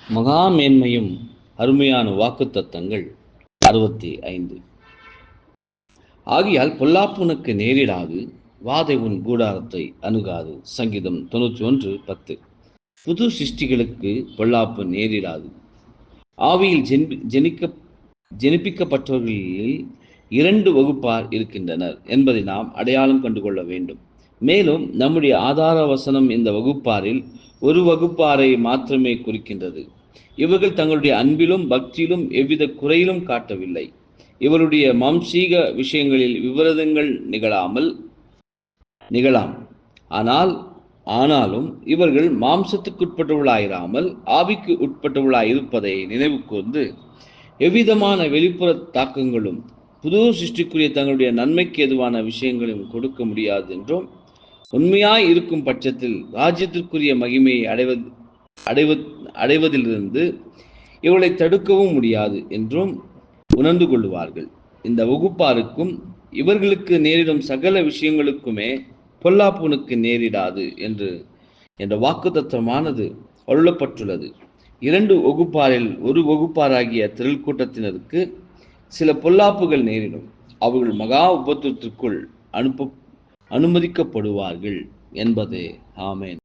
மகா மேன்மையும் அருமையான வாக்குத்தத்தங்கள் 65. ஆகையால் பொல்லாப்புனுக்கு நேரிடாது, வாதை உன் கூடாரத்தை அணுகாது. சங்கீதம் 91:10. புது சிருஷ்டிகளுக்கு பொல்லாப்பு நேரிடாது. ஆவியில் ஜெனிப்பிக்கப்பட்டவர்களில் 2 வகுப்பார் இருக்கின்றனர் என்பதை நாம் அடையாளம் கண்டுகொள்ள வேண்டும். மேலும் நம்முடைய ஆதார வசனம் இந்த வகுப்பாரில் ஒரு வகுப்பாரை மாத்திரமே குறிக்கின்றது. இவர்கள் தங்களுடைய அன்பிலும் பக்தியிலும் எவ்வித குறையிலும் காட்டவில்லை. இவருடைய மாம்சீக விஷயங்களில் விபரீதங்கள் நிகழலாம். ஆனாலும் இவர்கள் மாம்சத்துக்குட்பட்டவர்களாயிராமல் ஆவிக்கு உட்பட்டவர்களாய் இருப்பதை நினைவு கூர்ந்து, எவ்விதமான வெளிப்புற தாக்கங்களும் புது சிருஷ்டிக்குரிய தங்களுடைய நன்மைக்கு எதுவான விஷயங்களையும் கொடுக்க முடியாது என்றும், உண்மையாய் இருக்கும் பட்சத்தில் ராஜ்யத்திற்குரிய மகிமையை அடைவதிலிருந்து இவர்களை தடுக்கவும் முடியாது என்றும் உணர்ந்து கொள்வார்கள். இந்த வகுப்பாருக்கும் இவர்களுக்கு நேரிடும் சகல விஷயங்களுக்குமே பொல்லாப்புனுக்கு நேரிடாது என்ற வாக்குத்தத்தமானது அருளப்பட்டுள்ளது. 2 வகுப்பாரில் ஒரு வகுப்பாராகிய திரள் கூட்டத்தினருக்கு சில பொல்லாப்புகள் நேரிடும். அவர்கள் மகா உபத்திரத்திற்குள் அனுமதிக்கப்படுவார்கள் என்பதே. ஆமென்.